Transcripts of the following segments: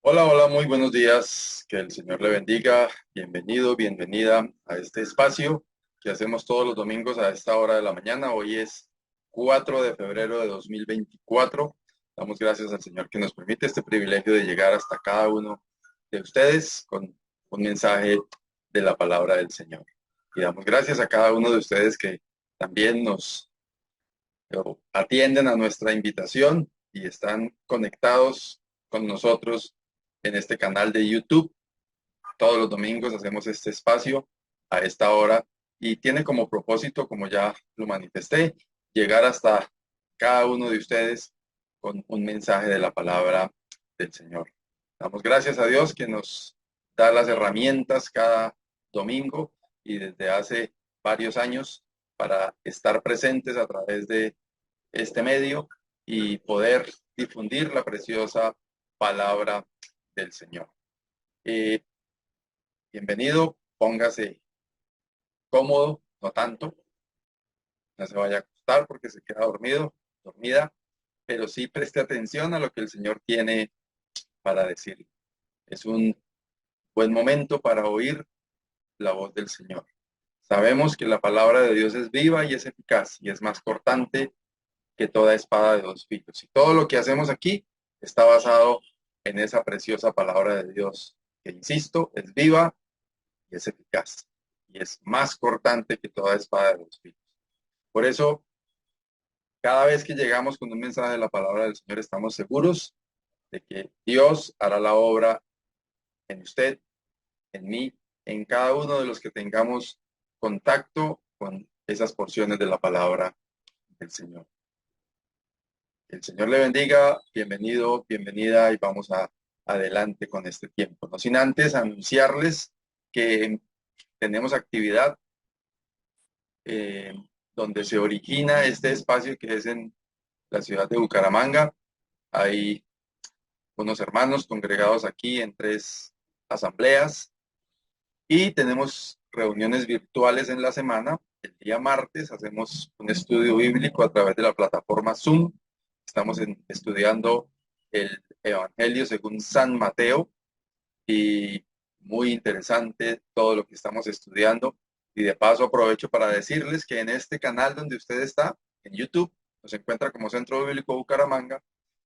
Hola, hola, muy buenos días. Que el Señor le bendiga. Bienvenido, bienvenida a este espacio que hacemos todos los domingos a esta hora de la mañana. Hoy es 4 de febrero de 2024. Damos gracias al Señor que nos permite este privilegio de llegar hasta cada uno de ustedes con un mensaje de la palabra del Señor. Y damos gracias a cada uno de ustedes que también nos atienden a nuestra invitación y están conectados con nosotros en este canal de YouTube. Todos los domingos hacemos este espacio a esta hora y tiene como propósito, como ya lo manifesté, llegar hasta cada uno de ustedes con un mensaje de la palabra del Señor. Damos gracias a Dios que nos da las herramientas cada domingo y desde hace varios años para estar presentes a través de este medio y poder difundir la preciosa palabra del Señor. Eh, Bienvenido, póngase cómodo, no tanto, no se vaya a acostar porque se queda dormido, dormida, pero sí preste atención a lo que el Señor tiene para decir. Es un buen momento para oír la voz del Señor. Sabemos que la palabra de Dios es viva y es eficaz y es más cortante que toda espada de dos filos. Y todo lo que hacemos aquí está basado en esa preciosa palabra de Dios, que insisto, es viva y es eficaz y es más cortante que toda espada de dos filos. Por eso, cada vez que llegamos con un mensaje de la palabra del Señor, estamos seguros de que Dios hará la obra en usted, en mí, en cada uno de los que tengamos contacto con esas porciones de la palabra del Señor. El Señor le bendiga, bienvenido, bienvenida y vamos adelante con este tiempo. No sin antes anunciarles que tenemos actividad eh, donde se origina este espacio que es en la ciudad de Bucaramanga. Hay unos hermanos congregados aquí en 3 asambleas y tenemos reuniones virtuales en la semana. El día martes hacemos un estudio bíblico a través de la plataforma Zoom. Estamos estudiando el Evangelio según San Mateo y muy interesante todo lo que estamos estudiando. Y de paso aprovecho para decirles que en este canal donde usted está, en YouTube, nos encuentra como Centro Bíblico Bucaramanga,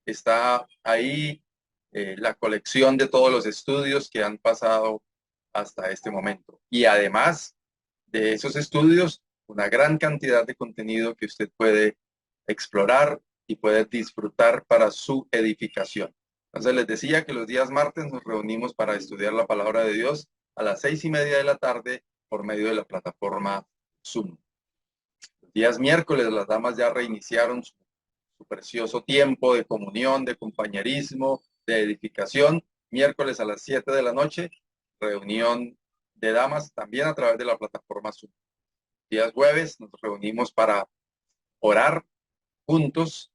está ahí la colección de todos los estudios que han pasado hasta este momento. Y además de esos estudios, una gran cantidad de contenido que usted puede explorar y puede disfrutar para su edificación. Entonces les decía que los días martes nos reunimos para estudiar la palabra de Dios a las 6:30 de la tarde por medio de la plataforma Zoom. Los días miércoles las damas ya reiniciaron su precioso tiempo de comunión, de compañerismo, de edificación. Miércoles a las 7 de la noche, reunión de damas también a través de la plataforma Zoom. Días jueves nos reunimos para orar juntos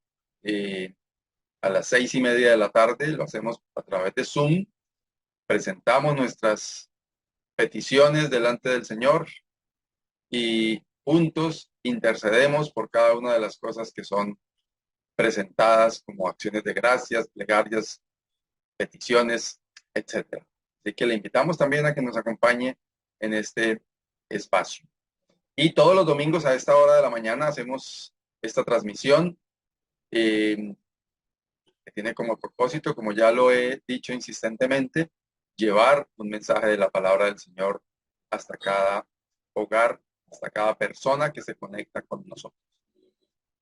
a las 6:30 de la tarde. Lo hacemos a través de Zoom. Presentamos nuestras peticiones delante del Señor y juntos intercedemos por cada una de las cosas que son presentadas como acciones de gracias, plegarias, peticiones, etcétera. Así que le invitamos también a que nos acompañe en este espacio. Y todos los domingos a esta hora de la mañana hacemos esta transmisión que tiene como propósito, como ya lo he dicho insistentemente, llevar un mensaje de la palabra del Señor hasta cada hogar, hasta cada persona que se conecta con nosotros.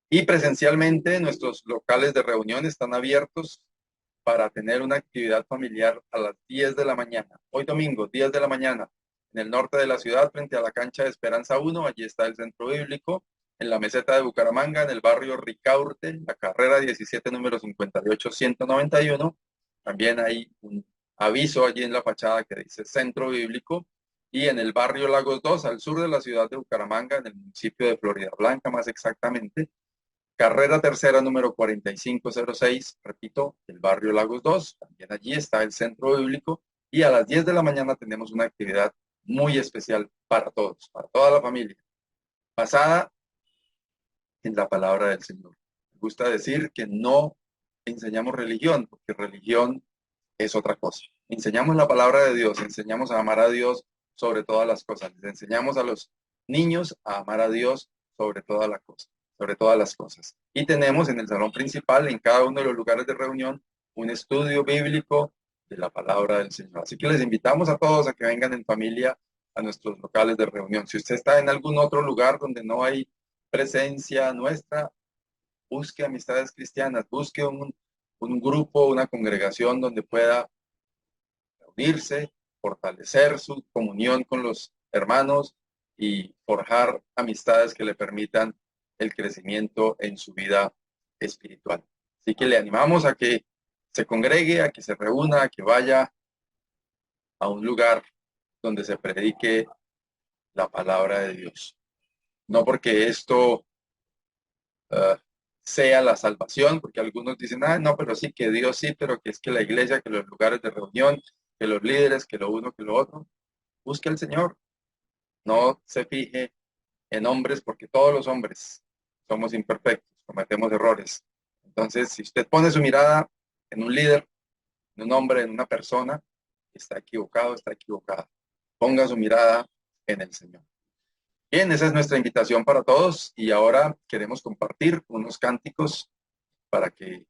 Y presencialmente nuestros locales de reunión están abiertos para tener una actividad familiar a las 10 de la mañana. Hoy domingo, 10 de la mañana, en el norte de la ciudad, frente a la cancha de Esperanza 1, allí está el centro bíblico, en la meseta de Bucaramanga, en el barrio Ricaurte, la carrera 17, número 58191. También hay un aviso allí en la fachada que dice Centro Bíblico. Y en el barrio Lagos 2, al sur de la ciudad de Bucaramanga, en el municipio de Florida Blanca más exactamente, carrera tercera número 4506, repito, el barrio Lagos 2, también allí está el centro bíblico y a las 10 de la mañana tenemos una actividad muy especial para todos, para toda la familia, basada en la palabra del Señor. Me gusta decir que no enseñamos religión, porque religión es otra cosa. Enseñamos la palabra de Dios, enseñamos a amar a Dios sobre todas las cosas. Les enseñamos a los niños a amar a Dios sobre todas las cosas, sobre todas las cosas. Y tenemos en el salón principal, en cada uno de los lugares de reunión, un estudio bíblico de la palabra del Señor. Así que les invitamos a todos a que vengan en familia a nuestros locales de reunión. Si usted está en algún otro lugar donde no hay presencia nuestra, busque amistades cristianas, busque un grupo, una congregación donde pueda reunirse, fortalecer su comunión con los hermanos y forjar amistades que le permitan el crecimiento en su vida espiritual. Así que le animamos a que se congregue, a que se reúna, a que vaya a un lugar donde se predique la palabra de Dios. No porque esto sea la salvación, porque algunos dicen, no, pero sí, que Dios sí, pero que es que la iglesia, que los lugares de reunión, que los líderes, que lo uno, que lo otro. Busque al Señor. No se fije en hombres, porque todos los hombres somos imperfectos, cometemos errores. Entonces, si usted pone su mirada en un líder, en un hombre, en una persona, está equivocado, está equivocada. Ponga su mirada en el Señor. Bien, esa es nuestra invitación para todos y ahora queremos compartir unos cánticos para que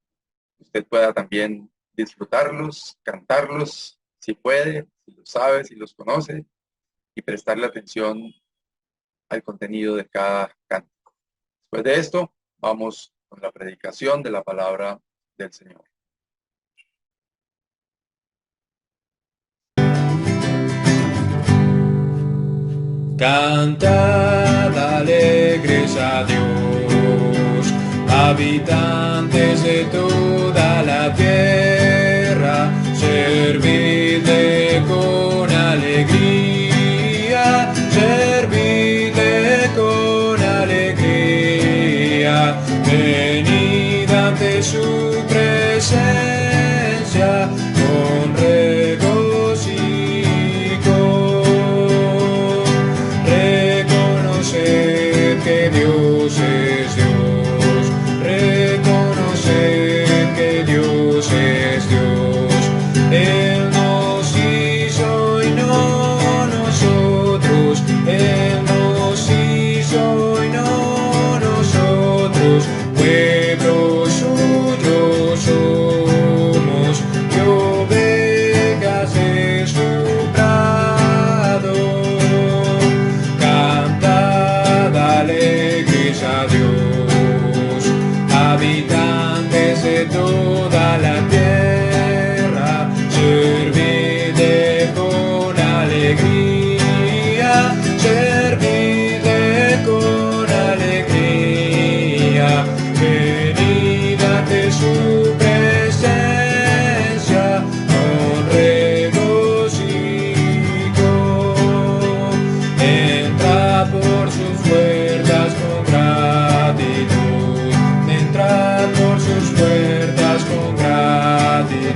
usted pueda también disfrutarlos, cantarlos, si puede, si los sabe, si los conoce, y prestarle atención al contenido de cada cántico. Después de esto, vamos con la predicación de la palabra del Señor. Cantad alegres a Dios, habitantes de toda la tierra, servidle con alegría, servidle con alegría, venid ante su presencia con regocijo. Que Dios es Dios, reconocer que Dios es Dios. Él nos hizo y no nosotros, Él nos hizo y no nosotros, pueblo suyo somos y ovejas de su prado. Alegres a Dios, habitantes de toda la tierra, servidle con alegría, servidle con alegría, venid ante su presencia con regocijo, entrad por sus puertas con gratitud, entrad por sus puertas con gratitud,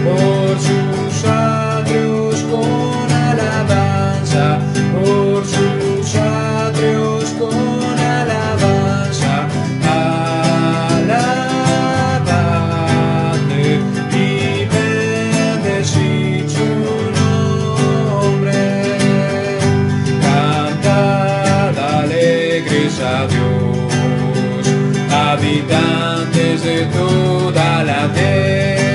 por sus atrios con alabanza, por sus atrios con alabanza, alabadle y bendecid su nombre. Alegres a Dios, habitantes de toda la tierra.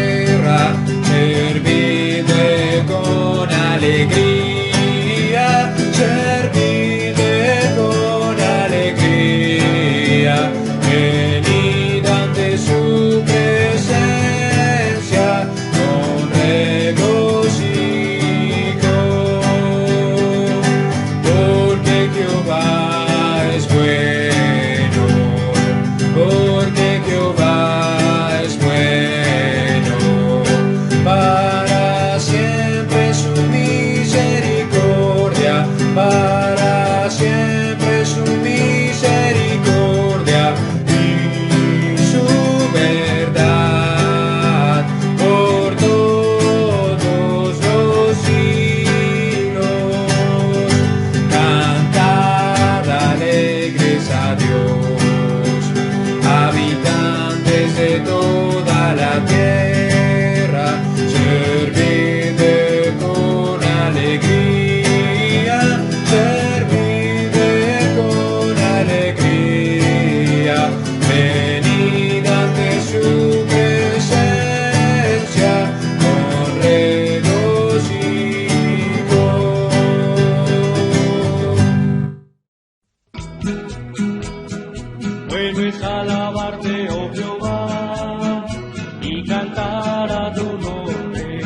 cantar a tu nombre.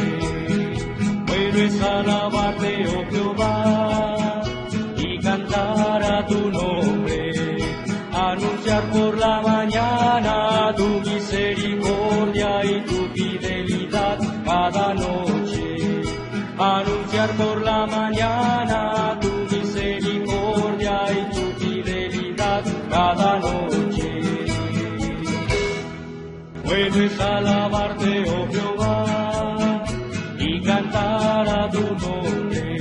Bueno es alabarte, oh Jehová, y cantar a tu nombre. Anunciar por la mañana tu misericordia y tu fidelidad cada noche. Anunciar por la mañana tu misericordia y tu fidelidad cada noche. Bueno es alabarte, oh Jehová, y cantar a tu nombre.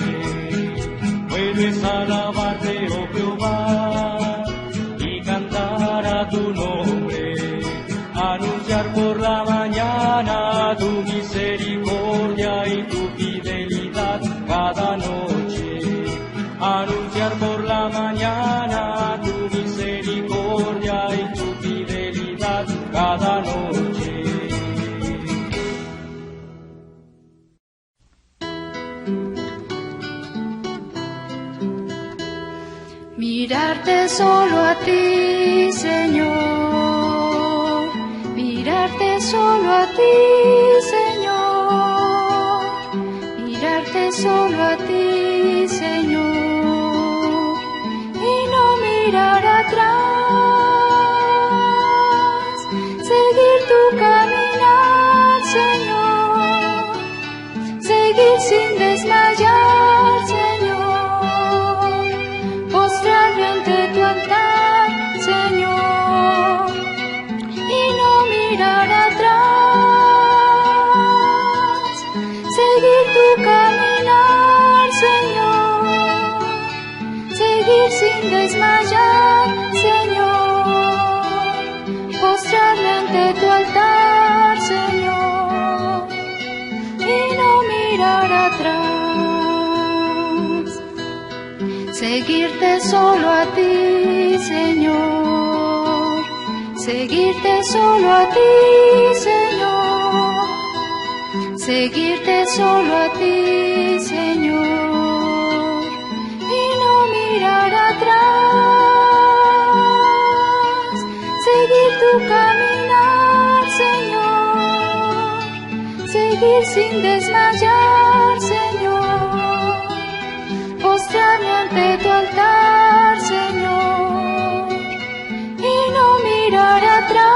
Bueno es alabarte, oh Jehová, y cantar a tu nombre. Anunciar por la mañana tu misericordia y tu fidelidad cada noche. Anunciar por la mañana tu misericordia y tu fidelidad cada noche. Mirarte solo a ti, Señor. Mirarte solo a ti, Señor. Mirarte solo a ti, Señor. Y no mirar atrás. Seguir tu caminar, Señor. Seguir sin desmayar, Señor. Postrarme ante tu altar, Señor. Y no mirar atrás. Seguir tu caminar, Señor. Seguir sin desmayar, Señor. Postrarme ante tu altar, Señor. Y no mirar atrás. Seguirte solo a ti, Señor. Seguirte solo a ti, Señor. Seguirte solo a ti, Señor. Y no mirar atrás. Seguir tu caminar, Señor. Seguir sin desmayar, Señor. Postrarme ante tu altar, Señor. Y no mirar atrás.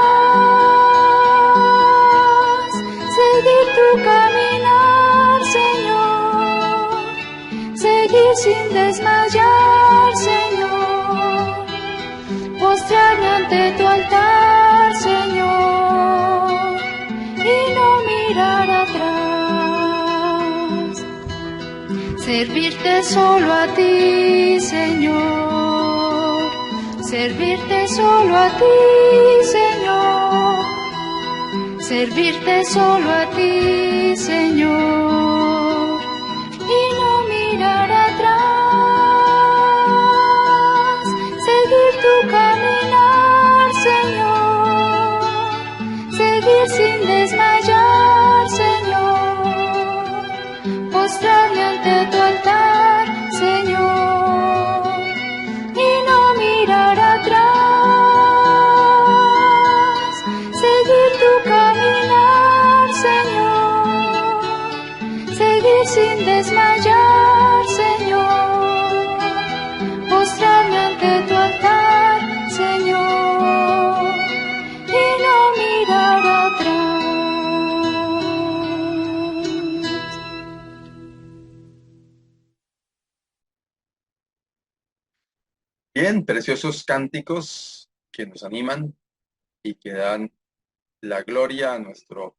Seguir tu caminar, Señor. Seguir sin desmayar, Señor. Postrarme ante tu altar, Señor. Y no mirar atrás. Servirte solo a ti, Señor. Servirte solo a ti, Señor. Servirte solo a ti, Señor. Y no mirar atrás. Seguir tu caminar, Señor. Seguir sin desmayar, Señor. Postrarme ante tu altar, Señor. Y no mirar atrás. Seguir tu caminar, Señor. Seguir sin desmayar, Señor. Postrarme ante tu altar, Señor. Y no mirar atrás. Bien, preciosos cánticos que nos animan y que dan la gloria a nuestro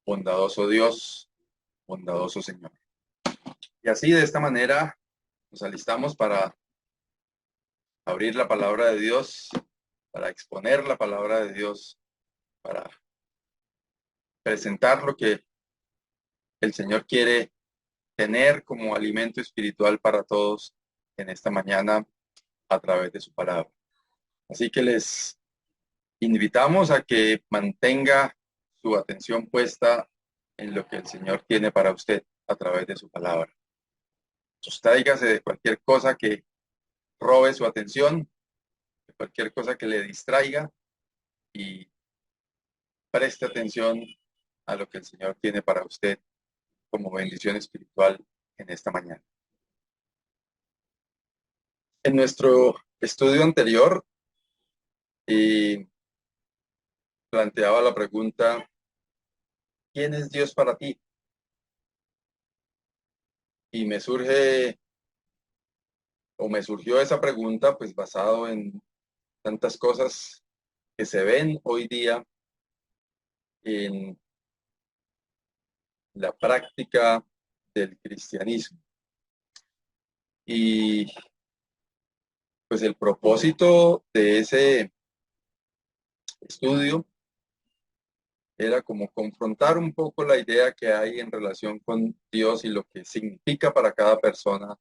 bondadoso Dios, bondadoso Señor. Y así, de esta manera, nos alistamos para abrir la palabra de Dios, para exponer la palabra de Dios, para presentar lo que el Señor quiere tener como alimento espiritual para todos en esta mañana a través de su palabra. Así que les invitamos a que mantenga su atención puesta en lo que el Señor tiene para usted a través de su palabra. Sustráigase de cualquier cosa que robe su atención, de cualquier cosa que le distraiga y preste atención a lo que el Señor tiene para usted como bendición espiritual en esta mañana. En nuestro estudio anterior, planteaba la pregunta, ¿quién es Dios para ti? Y me surgió esa pregunta, pues basado en tantas cosas que se ven hoy día en la práctica del cristianismo. Y pues el propósito de ese estudio era como confrontar un poco la idea que hay en relación con Dios y lo que significa para cada persona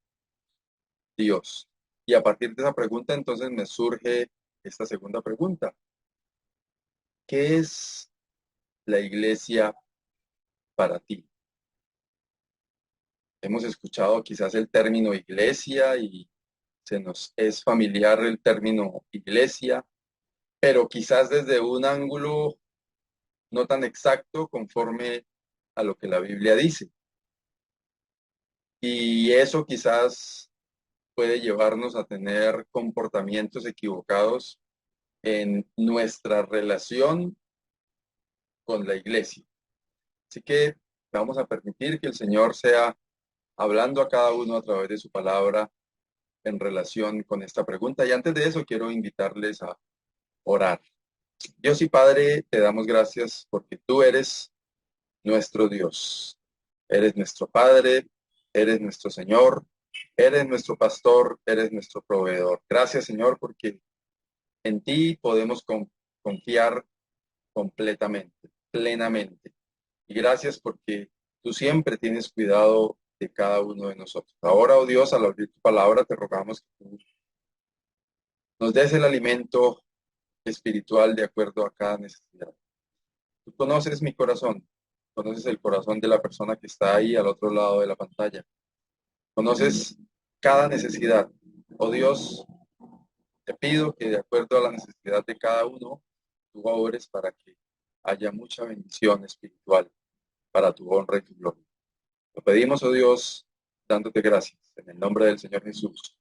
Dios. Y a partir de esa pregunta, entonces me surge esta segunda pregunta. ¿Qué es la iglesia para ti? Hemos escuchado quizás el término iglesia y se nos es familiar el término iglesia, pero quizás desde un ángulo no tan exacto conforme a lo que la Biblia dice. Y eso quizás puede llevarnos a tener comportamientos equivocados en nuestra relación con la iglesia. Así que vamos a permitir que el Señor sea hablando a cada uno a través de su palabra en relación con esta pregunta. Y antes de eso quiero invitarles a orar. Dios y Padre, te damos gracias porque tú eres nuestro Dios. Eres nuestro Padre, eres nuestro Señor, eres nuestro pastor, eres nuestro proveedor. Gracias, Señor, porque en ti podemos confiar completamente, plenamente. Y gracias porque tú siempre tienes cuidado de cada uno de nosotros. Ahora, oh Dios, al abrir tu palabra, te rogamos que tú nos des el alimento espiritual de acuerdo a cada necesidad. Tú conoces mi corazón, conoces el corazón de la persona que está ahí al otro lado de la pantalla. Conoces cada necesidad. Oh Dios, te pido que de acuerdo a la necesidad de cada uno, tú obres para que haya mucha bendición espiritual para tu honra y tu gloria. Lo pedimos, oh Dios, dándote gracias. En el nombre del Señor Jesús.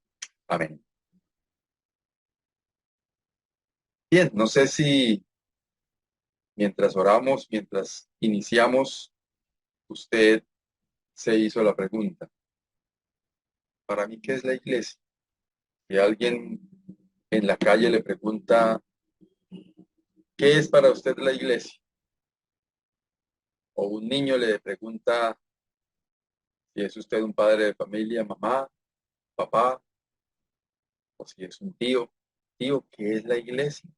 Amén. Bien, no sé si mientras oramos, mientras iniciamos, usted se hizo la pregunta. Para mí, ¿qué es la iglesia? Si alguien en la calle le pregunta, ¿qué es para usted la iglesia? O un niño le pregunta si es usted un padre de familia, mamá, papá, o si es un tío, ¿qué es la iglesia?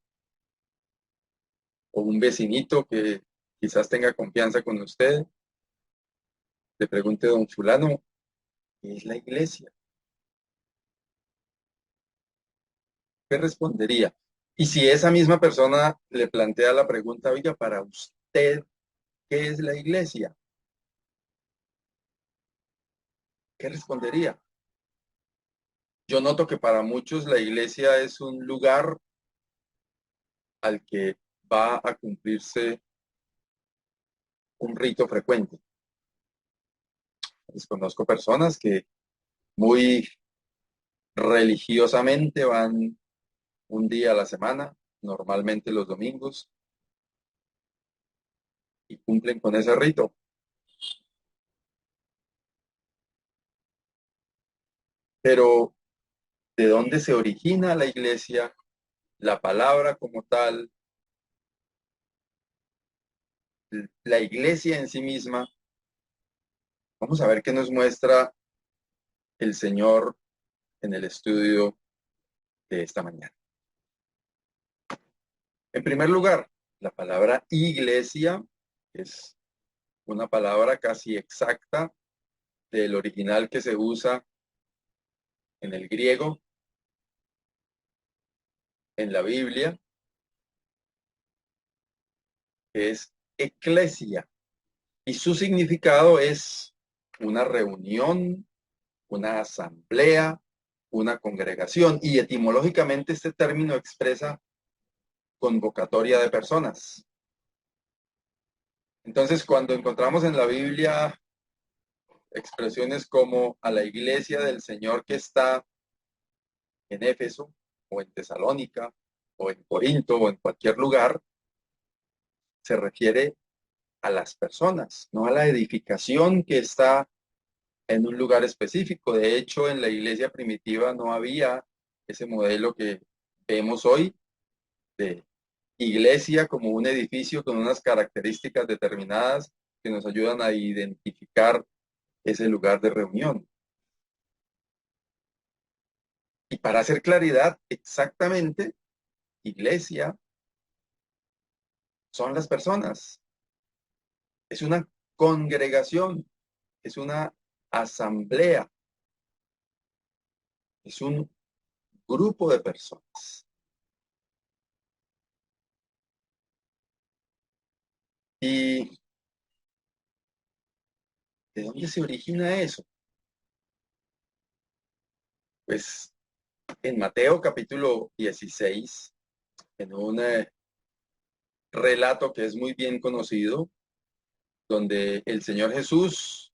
O un vecinito que quizás tenga confianza con usted, le pregunte a don fulano, ¿qué es la iglesia? ¿Qué respondería? Y si esa misma persona le plantea la pregunta, oiga, para usted, ¿qué es la iglesia? ¿Qué respondería? Yo noto que para muchos la iglesia es un lugar al que va a cumplirse un rito frecuente. Les conozco personas que muy religiosamente van un día a la semana, normalmente los domingos, y cumplen con ese rito. Pero, ¿de dónde se origina la iglesia? La palabra como tal, la iglesia en sí misma. Vamos a ver qué nos muestra el Señor en el estudio de esta mañana. En primer lugar, la palabra iglesia es una palabra casi exacta del original que se usa en el griego, en la Biblia, que es eclesia. Y su significado es una reunión, una asamblea, una congregación. Y etimológicamente este término expresa convocatoria de personas. Entonces, cuando encontramos en la Biblia expresiones como a la iglesia del Señor que está en Éfeso, o en Tesalónica, o en Corinto, o en cualquier lugar, se refiere a las personas, no a la edificación que está en un lugar específico. De hecho, en la iglesia primitiva no había ese modelo que vemos hoy de iglesia como un edificio con unas características determinadas que nos ayudan a identificar ese lugar de reunión. Y para hacer claridad, exactamente, iglesia son las personas. Es una congregación, es una asamblea, es un grupo de personas. ¿Y de dónde se origina eso? Pues en Mateo capítulo 16, en un relato que es muy bien conocido, donde el Señor Jesús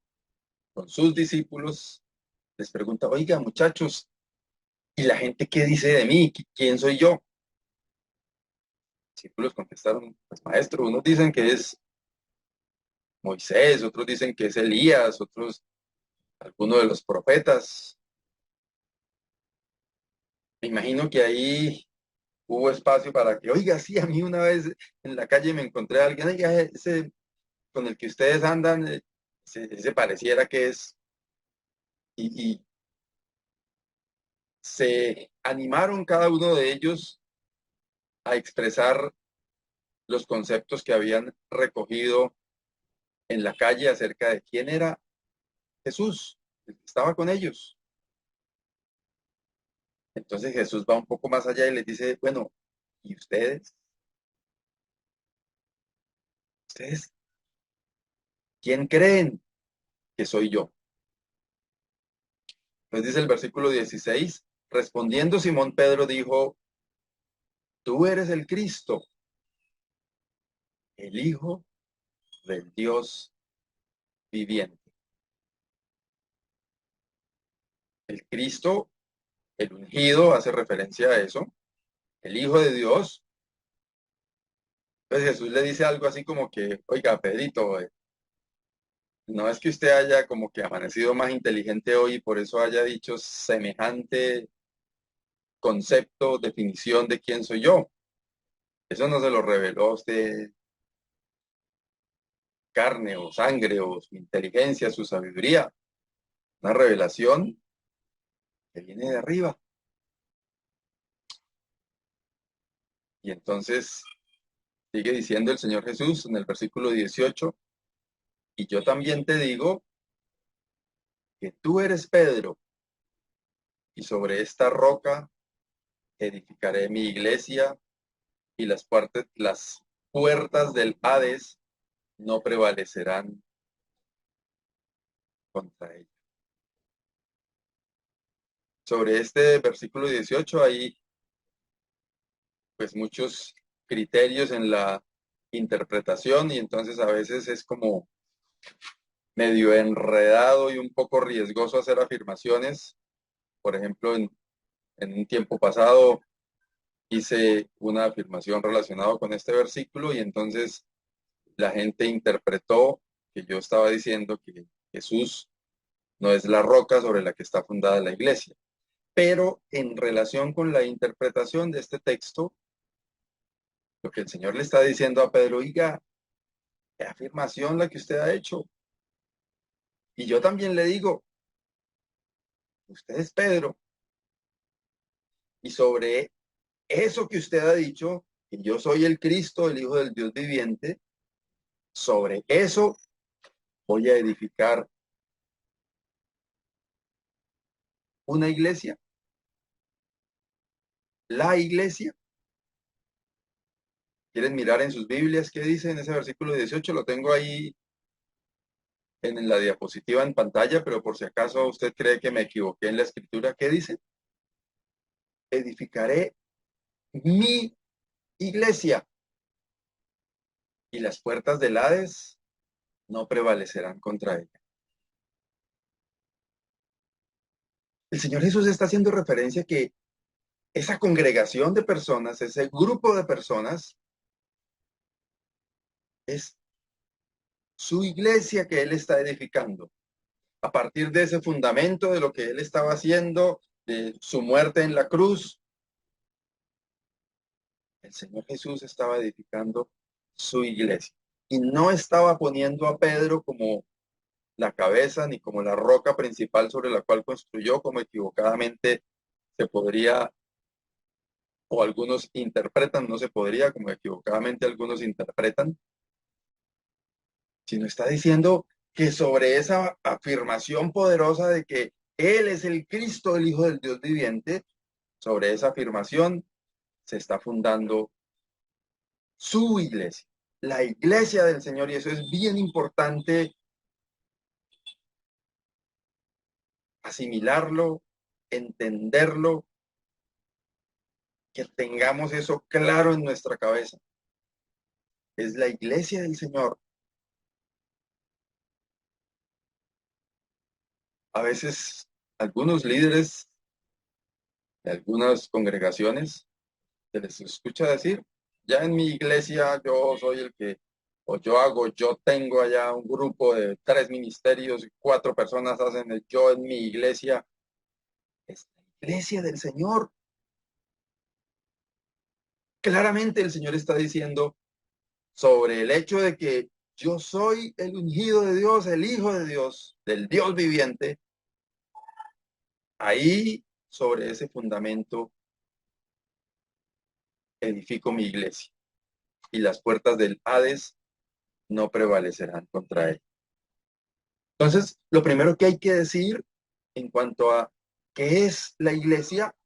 con sus discípulos les pregunta, oiga muchachos, ¿y la gente qué dice de mí? ¿Quién soy yo? Los discípulos contestaron, pues maestro, unos dicen que es Moisés, otros dicen que es Elías, otros, alguno de los profetas. Me imagino que ahí hubo espacio para que, oiga, sí, a mí una vez en la calle me encontré a alguien, oiga, ese con el que ustedes andan, ese pareciera que es, y se animaron cada uno de ellos a expresar los conceptos que habían recogido en la calle acerca de quién era Jesús, el que estaba con ellos. Entonces Jesús va un poco más allá y les dice, bueno, ¿y ustedes? ¿Ustedes quién creen que soy yo? Entonces dice el versículo 16, respondiendo Simón Pedro dijo, tú eres el Cristo, el Hijo del Dios viviente. El Cristo, el ungido, hace referencia a eso, el Hijo de Dios. Entonces Jesús le dice algo así como que, oiga, Pedrito, no es que usted haya como que amanecido más inteligente hoy y por eso haya dicho semejante concepto, definición de quién soy yo. Eso no se lo reveló a usted carne o sangre o su inteligencia, su sabiduría. Una revelación que viene de arriba. Y entonces sigue diciendo el Señor Jesús en el versículo 18, y yo también te digo que tú eres Pedro, y sobre esta roca edificaré mi iglesia, y las puertas del Hades no prevalecerán contra ella. Sobre este versículo 18 hay pues muchos criterios en la interpretación y entonces a veces es como medio enredado y un poco riesgoso hacer afirmaciones. Por ejemplo, en un tiempo pasado hice una afirmación relacionada con este versículo y entonces la gente interpretó que yo estaba diciendo que Jesús no es la roca sobre la que está fundada la iglesia. Pero en relación con la interpretación de este texto, lo que el Señor le está diciendo a Pedro, oiga, qué afirmación la que usted ha hecho. Y yo también le digo, usted es Pedro. Y sobre eso que usted ha dicho, que yo soy el Cristo, el Hijo del Dios viviente, sobre eso voy a edificar una iglesia, la iglesia. ¿Quieren mirar en sus Biblias qué dice en ese versículo 18? Lo tengo ahí en la diapositiva en pantalla, pero por si acaso usted cree que me equivoqué en la escritura, ¿qué dice? Edificaré mi iglesia y las puertas del Hades no prevalecerán contra ella. El Señor Jesús está haciendo referencia a que esa congregación de personas, ese grupo de personas, es su iglesia que Él está edificando. A partir de ese fundamento de lo que Él estaba haciendo, de su muerte en la cruz, el Señor Jesús estaba edificando su iglesia. Y no estaba poniendo a Pedro como la cabeza ni como la roca principal sobre la cual construyó, como equivocadamente se podría, o algunos interpretan, no se podría, como equivocadamente algunos interpretan, sino está diciendo que sobre esa afirmación poderosa de que Él es el Cristo, el Hijo del Dios viviente, sobre esa afirmación se está fundando su iglesia, la iglesia del Señor, y eso es bien importante asimilarlo, entenderlo, que tengamos eso claro en nuestra cabeza. Es la iglesia del Señor. A veces algunos líderes de algunas congregaciones se les escucha decir, ya en mi iglesia yo soy el que, o yo tengo allá un grupo de 3 ministerios y 4 personas hacen el yo en mi iglesia. Es la iglesia del Señor. Claramente el Señor está diciendo sobre el hecho de que yo soy el ungido de Dios, el Hijo de Dios, del Dios viviente. Ahí, sobre ese fundamento, edifico mi iglesia y las puertas del Hades no prevalecerán contra él. Entonces, lo primero que hay que decir en cuanto a qué es la iglesia,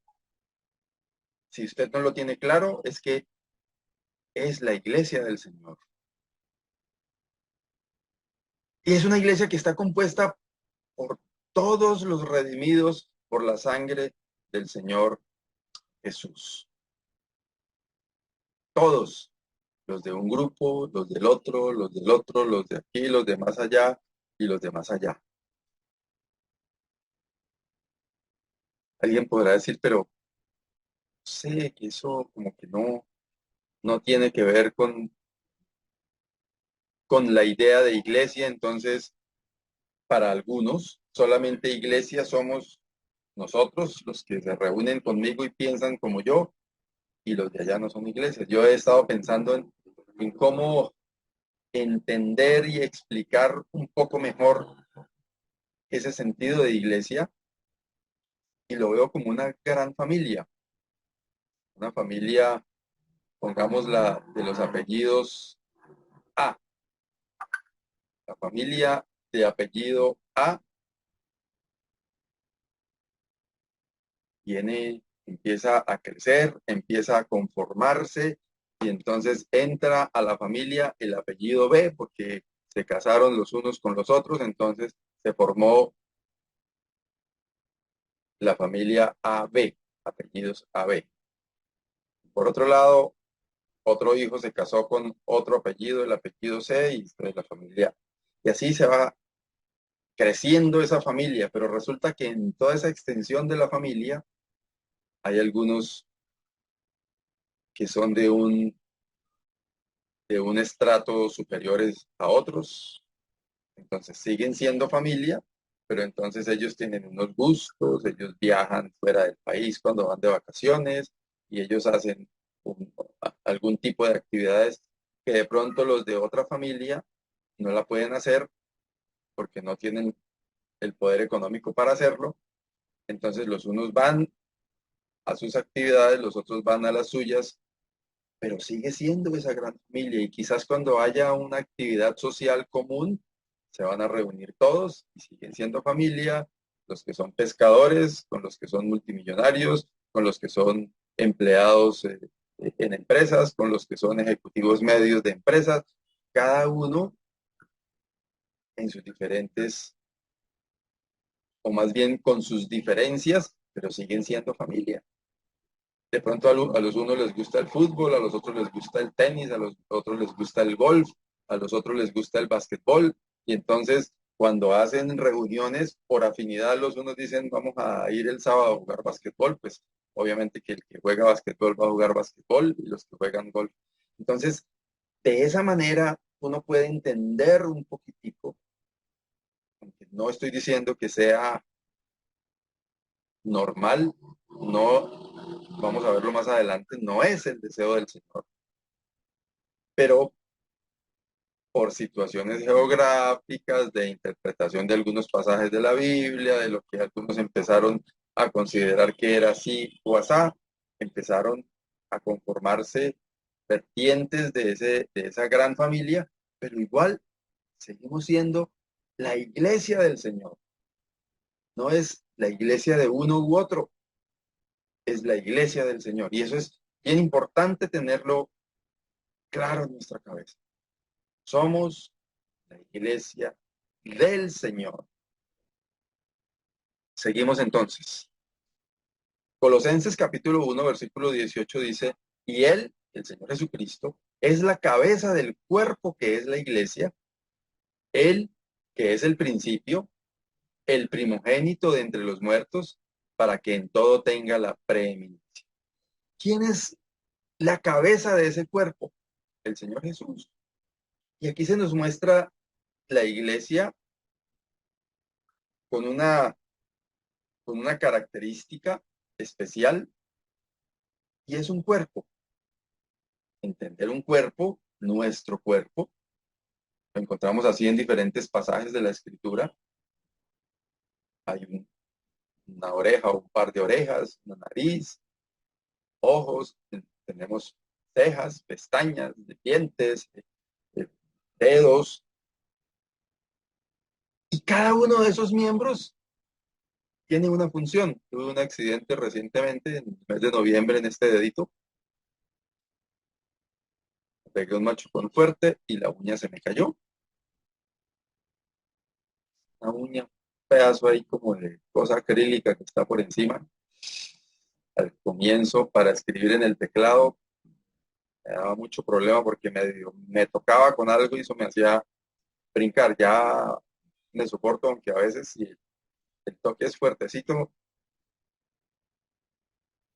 si usted no lo tiene claro, es que es la iglesia del Señor. Y es una iglesia que está compuesta por todos los redimidos por la sangre del Señor Jesús. Todos, los de un grupo, los del otro, los del otro, los de aquí, los de más allá y los de más allá. Alguien podrá decir, pero sé que eso como que no tiene que ver con la idea de iglesia. Entonces, para algunos, solamente iglesia somos nosotros, los que se reúnen conmigo y piensan como yo, y los de allá no son iglesias. Yo he estado pensando en cómo entender y explicar un poco mejor ese sentido de iglesia, y lo veo como una gran familia, una familia, pongámosla, de los apellidos A, la familia de apellido A empieza a crecer, empieza a conformarse, y entonces entra a la familia el apellido B, porque se casaron los unos con los otros, entonces se formó la familia AB, apellidos AB. Por otro lado, otro hijo se casó con otro apellido, el apellido C, y de la familia. Y así se va creciendo esa familia, pero resulta que en toda esa extensión de la familia hay algunos que son de un estrato superiores a otros, entonces siguen siendo familia, pero entonces ellos tienen unos gustos, ellos viajan fuera del país cuando van de vacaciones y ellos hacen algún tipo de actividades que de pronto los de otra familia no la pueden hacer porque no tienen el poder económico para hacerlo. Entonces los unos van a sus actividades, los otros van a las suyas, pero sigue siendo esa gran familia, y quizás cuando haya una actividad social común, se van a reunir todos y siguen siendo familia, los que son pescadores, con los que son multimillonarios, con los que son empleados en empresas, con los que son ejecutivos medios de empresas, cada uno en sus diferentes, o más bien con sus diferencias, pero siguen siendo familia. De pronto a los unos les gusta el fútbol, a los otros les gusta el tenis, a los otros les gusta el golf, a los otros les gusta el básquetbol, Y entonces, cuando hacen reuniones por afinidad, los unos dicen, vamos a ir el sábado a jugar basquetbol, pues obviamente que el que juega basquetbol va a jugar basquetbol y los que juegan golf. Entonces, de esa manera, uno puede entender un poquitico, aunque no estoy diciendo que sea normal, no, vamos a verlo más adelante, no es el deseo del Señor, pero por situaciones geográficas, de interpretación de algunos pasajes de la Biblia, de lo que algunos empezaron a considerar que era así o asá, empezaron a conformarse vertientes de esa gran familia, pero igual seguimos siendo la iglesia del Señor. No es la iglesia de uno u otro, es la iglesia del Señor. Y eso es bien importante tenerlo claro en nuestra cabeza. Somos la iglesia del Señor. Seguimos entonces. Colosenses capítulo 1, versículo 18 dice, y Él, el Señor Jesucristo, es la cabeza del cuerpo que es la iglesia, Él que es el principio, el primogénito de entre los muertos, para que en todo tenga la preeminencia. ¿Quién es la cabeza de ese cuerpo? El Señor Jesús. Y aquí se nos muestra la iglesia con una característica especial y es un cuerpo. Entender un cuerpo, nuestro cuerpo, lo encontramos así en diferentes pasajes de la Escritura. Hay una oreja o un par de orejas, una nariz, ojos, tenemos cejas, pestañas, dientes, dedos. Y cada uno de esos miembros tiene una función. Tuve un accidente recientemente, en el mes de noviembre, en este dedito. Pegué un machucón fuerte y la uña se me cayó. Una uña, un pedazo ahí como de cosa acrílica que está por encima. Al comienzo, para escribir en el teclado, me daba mucho problema porque me tocaba con algo y eso me hacía brincar. Ya me soporto, aunque a veces si el toque es fuertecito,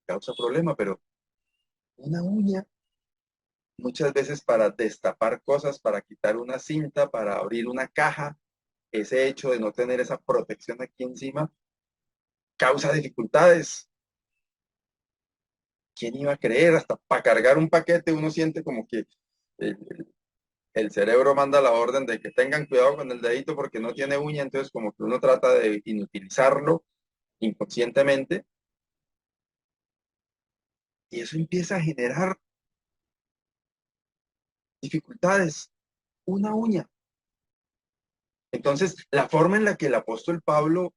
causa problema, pero una uña, muchas veces para destapar cosas, para quitar una cinta, para abrir una caja, ese hecho de no tener esa protección aquí encima, causa dificultades. ¿Quién iba a creer? Hasta para cargar un paquete uno siente como que el, el cerebro manda la orden de que tengan cuidado con el dedito porque no tiene uña, entonces como que uno trata de inutilizarlo inconscientemente y eso empieza a generar dificultades. Una uña. Entonces, la forma en la que el apóstol Pablo,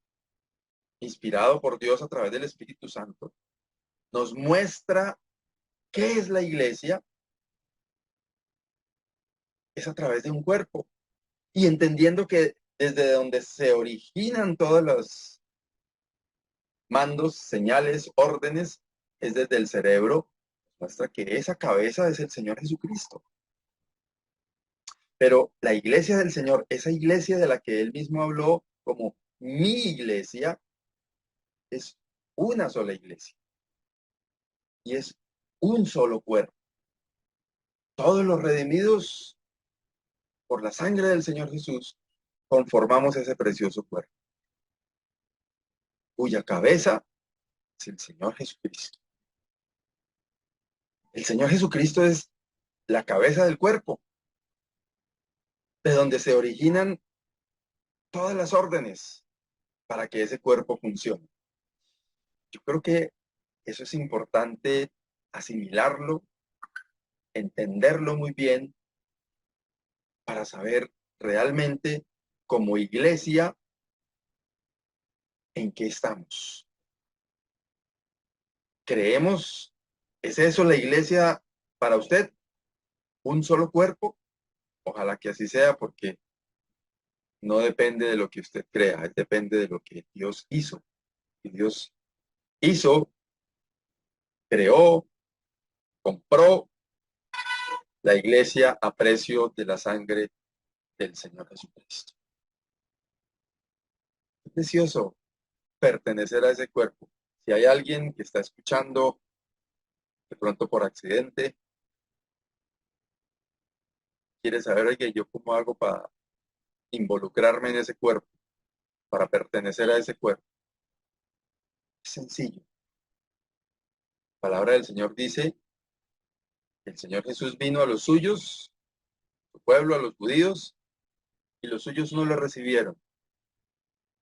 inspirado por Dios a través del Espíritu Santo, nos muestra qué es la iglesia, es a través de un cuerpo. Y entendiendo que desde donde se originan todos los mandos, señales, órdenes, es desde el cerebro, muestra que esa cabeza es el Señor Jesucristo. Pero la iglesia del Señor, esa iglesia de la que él mismo habló como mi iglesia, es una sola iglesia y es un solo cuerpo. Todos los redimidos por la sangre del Señor Jesús conformamos ese precioso cuerpo, cuya cabeza es el Señor Jesucristo. El Señor Jesucristo es la cabeza del cuerpo, de donde se originan todas las órdenes para que ese cuerpo funcione. Yo creo que eso es importante asimilarlo, entenderlo muy bien para saber realmente como iglesia en qué estamos. ¿Creemos? ¿Es eso la iglesia para usted? ¿Un solo cuerpo? Ojalá que así sea porque no depende de lo que usted crea, depende de lo que Dios hizo. Y Dios hizo, creó, compró la iglesia a precio de la sangre del Señor Jesucristo. precioso pertenecer a ese cuerpo. Si hay alguien que está escuchando de pronto por accidente, quiere saber, oye, ¿yo cómo hago para involucrarme en ese cuerpo, para pertenecer a ese cuerpo? Es sencillo. La palabra del Señor dice, el Señor Jesús vino a los suyos, su pueblo, a los judíos, y los suyos no le recibieron.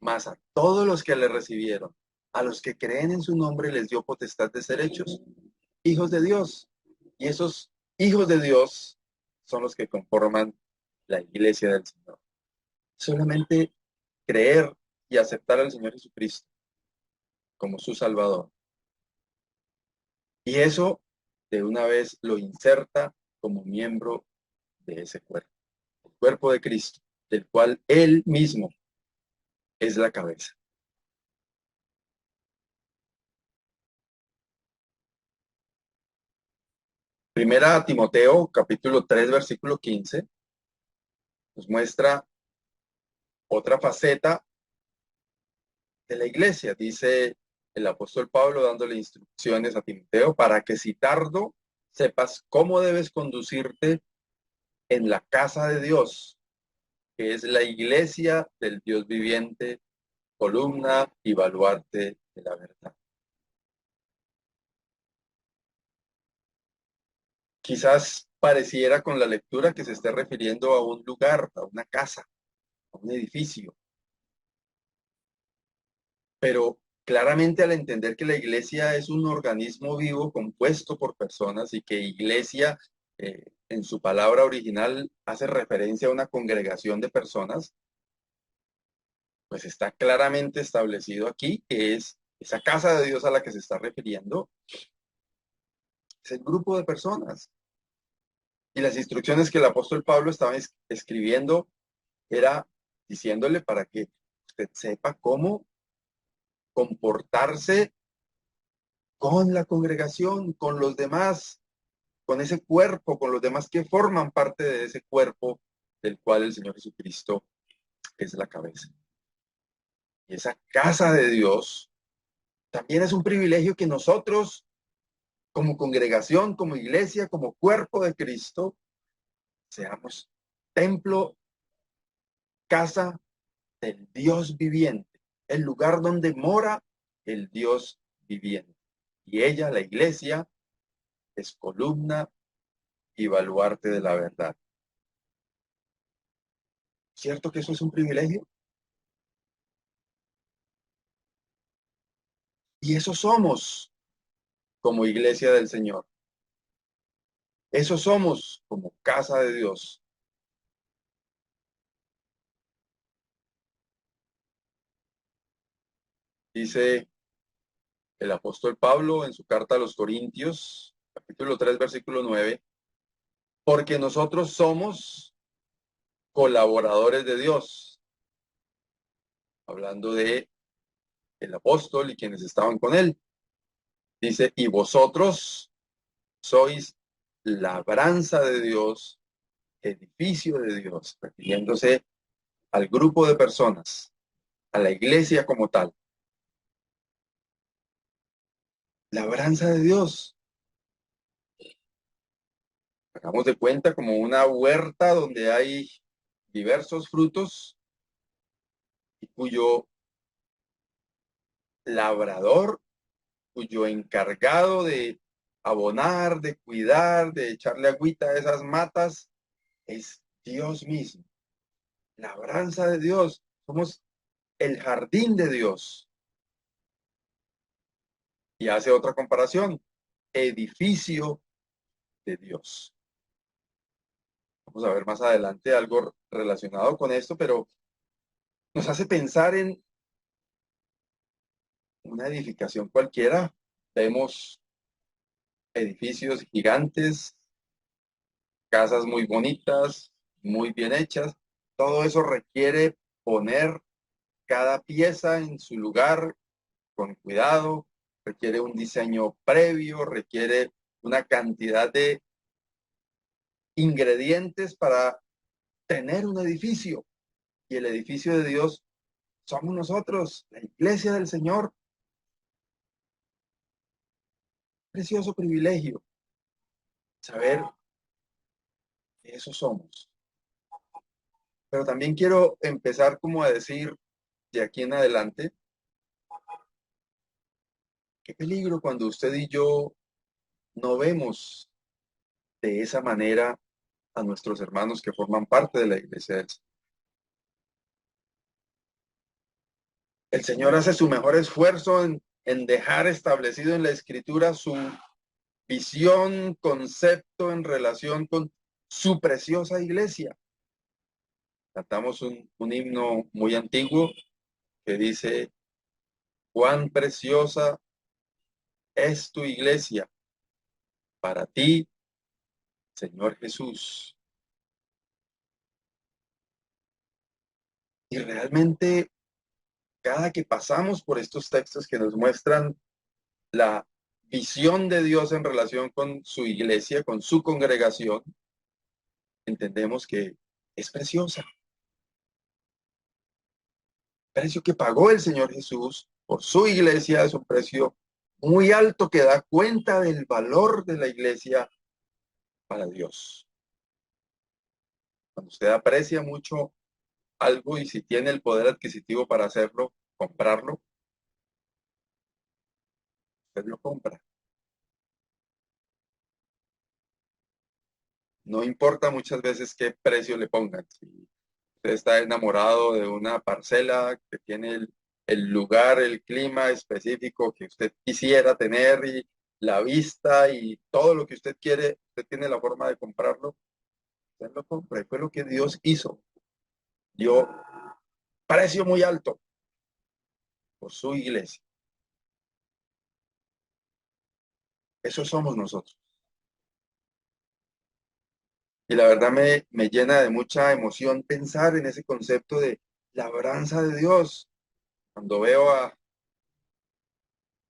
Mas a todos los que le recibieron, a los que creen en su nombre, les dio potestad de ser hechos hijos de Dios. Y esos hijos de Dios son los que conforman la iglesia del Señor. Solamente creer y aceptar al Señor Jesucristo como su Salvador. Y eso de una vez lo inserta como miembro de ese cuerpo, el cuerpo de Cristo, del cual Él mismo es la cabeza. Primera a Timoteo, capítulo 3, versículo 15, nos muestra otra faceta de la iglesia. Dice el apóstol Pablo dándole instrucciones a Timoteo para que si tardo sepas cómo debes conducirte en la casa de Dios, que es la iglesia del Dios viviente, columna y baluarte de la verdad. Quizás pareciera con la lectura que se esté refiriendo a un lugar, a una casa, a un edificio. Pero claramente al entender que la iglesia es un organismo vivo compuesto por personas y que iglesia en su palabra original hace referencia a una congregación de personas, pues está claramente establecido aquí que es esa casa de Dios a la que se está refiriendo, es el grupo de personas. Y las instrucciones que el apóstol Pablo estaba escribiendo era diciéndole para que usted sepa cómo comportarse con la congregación, con los demás, con ese cuerpo, con los demás que forman parte de ese cuerpo del cual el Señor Jesucristo es la cabeza. Y esa casa de Dios también es un privilegio que nosotros, como congregación, como iglesia, como cuerpo de Cristo, seamos templo, casa del Dios viviente, el lugar donde mora el Dios viviente. Y ella, la iglesia, es columna y baluarte de la verdad. ¿Cierto que eso es un privilegio? Y eso somos como iglesia del Señor. Eso somos como casa de Dios. Dice el apóstol Pablo en su carta a los Corintios, capítulo 3, versículo 9, porque nosotros somos colaboradores de Dios. Hablando de el apóstol y quienes estaban con él. Dice, y vosotros sois labranza de Dios, edificio de Dios, refiriéndose al grupo de personas, a la iglesia como tal. Labranza de Dios. Hagamos de cuenta como una huerta donde hay diversos frutos y cuyo labrador, cuyo encargado de abonar, de cuidar, de echarle agüita a esas matas, es Dios mismo. Labranza de Dios. Somos el jardín de Dios. Y hace otra comparación. Edificio de Dios. Vamos a ver más adelante algo relacionado con esto, pero nos hace pensar en una edificación cualquiera. Vemos edificios gigantes, casas muy bonitas, muy bien hechas. Todo eso requiere poner cada pieza en su lugar con cuidado, requiere un diseño previo, requiere una cantidad de ingredientes para tener un edificio. Y el edificio de Dios Somos nosotros, la iglesia del Señor. Precioso privilegio saber que eso somos. Pero también quiero empezar como a decir de aquí en adelante, qué peligro cuando usted y yo no vemos de esa manera a nuestros hermanos que forman parte de la iglesia del Señor. El Señor hace su mejor esfuerzo en dejar establecido en la Escritura su visión, concepto en relación con su preciosa iglesia. Cantamos un himno muy antiguo que dice, cuán preciosa es tu iglesia para ti, Señor Jesús. Y realmente, cada que pasamos por estos textos que nos muestran la visión de Dios en relación con su iglesia, con su congregación, entendemos que es preciosa. El precio que pagó el Señor Jesús por su iglesia es un precio muy alto que da cuenta del valor de la iglesia para Dios. Cuando usted aprecia mucho algo y si tiene el poder adquisitivo para hacerlo, comprarlo, usted lo compra. No importa muchas veces qué precio le pongan. Si usted está enamorado de una parcela que tiene el lugar, el clima específico que usted quisiera tener y la vista y todo lo que usted quiere, usted tiene la forma de comprarlo, usted lo compra. Y fue lo que Dios hizo. Dio precio muy alto por su iglesia. Eso somos nosotros. Y la verdad me llena de mucha emoción pensar en ese concepto de labranza de Dios. Cuando veo a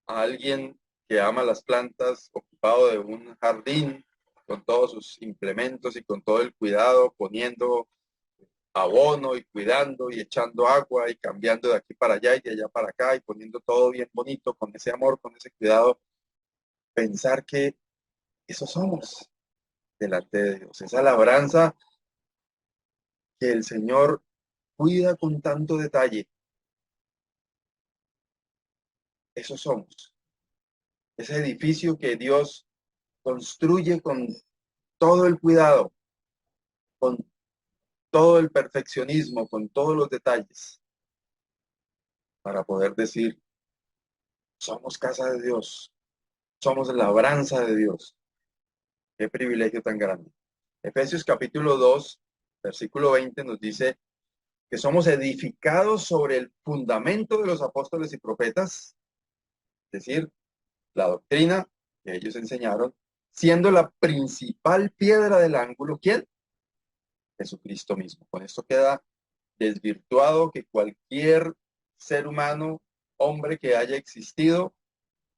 alguien que ama las plantas, ocupado de un jardín, con todos sus implementos y con todo el cuidado, poniendo abono y cuidando y echando agua y cambiando de aquí para allá y de allá para acá y poniendo todo bien bonito, con ese amor, con ese cuidado, pensar que eso somos delante de Dios, esa labranza que el Señor cuida con tanto detalle, eso somos. Ese edificio que Dios construye con todo el cuidado, con todo el perfeccionismo, con todos los detalles, para poder decir, somos casa de Dios, somos labranza de Dios. Qué privilegio tan grande. Efesios capítulo 2, versículo 20 nos dice que somos edificados sobre el fundamento de los apóstoles y profetas, es decir, la doctrina que ellos enseñaron, siendo la principal piedra del ángulo, ¿quién? Jesucristo mismo. Con esto queda desvirtuado que cualquier ser humano, hombre que haya existido,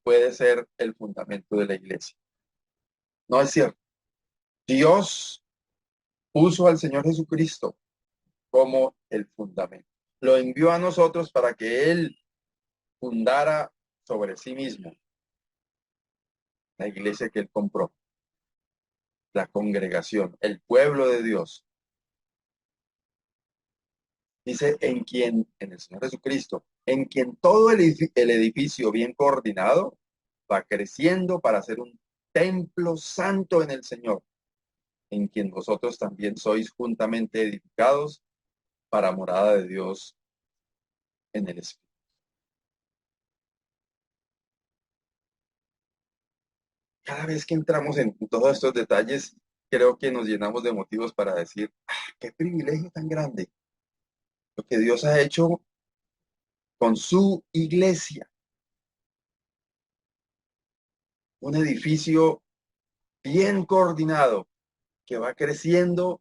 puede ser el fundamento de la iglesia. No es cierto. Dios puso al Señor Jesucristo como el fundamento. Lo envió a nosotros para que Él fundara sobre sí mismo la iglesia que Él compró, la congregación, el pueblo de Dios. Dice, en el Señor Jesucristo, en quien todo el edificio bien coordinado va creciendo para ser un templo santo en el Señor, en quien vosotros también sois juntamente edificados para morada de Dios en el Espíritu. Cada vez que entramos en todos estos detalles, creo que nos llenamos de motivos para decir, qué privilegio tan grande lo que Dios ha hecho con su iglesia. Un edificio bien coordinado que va creciendo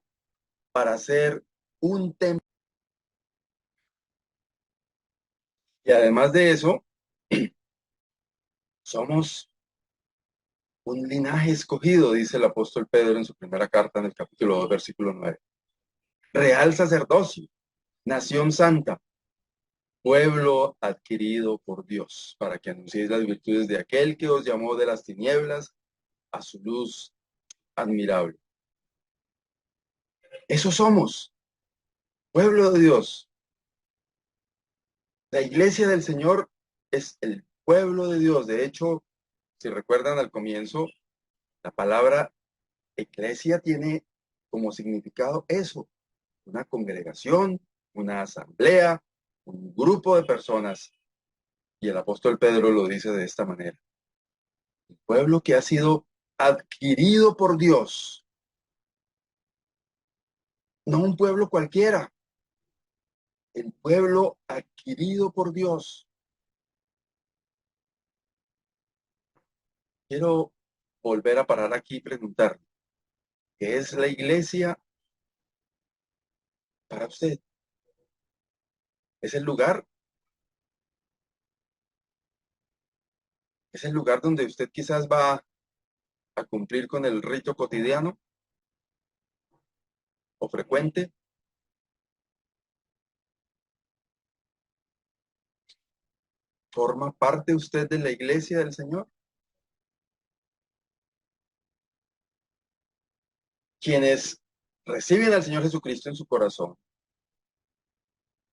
para ser un templo. Y además de eso, somos un linaje escogido, dice el apóstol Pedro en su primera carta en el capítulo 2, versículo 9. Real sacerdocio, nación santa, pueblo adquirido por Dios, para que anunciéis las virtudes de aquel que os llamó de las tinieblas a su luz admirable. Eso somos, pueblo de Dios. La iglesia del Señor es el pueblo de Dios. De hecho, si recuerdan al comienzo, la palabra iglesia tiene como significado eso, una congregación, una asamblea, un grupo de personas. Y el apóstol Pedro lo dice de esta manera. El pueblo que ha sido adquirido por Dios, no un pueblo cualquiera, el pueblo adquirido por Dios. Quiero volver a parar aquí y preguntar, ¿qué es la iglesia para usted? ¿Es el lugar? ¿Es el lugar donde usted quizás va a cumplir con el rito cotidiano o frecuente? ¿Forma parte usted de la iglesia del Señor? Quienes reciben al Señor Jesucristo en su corazón,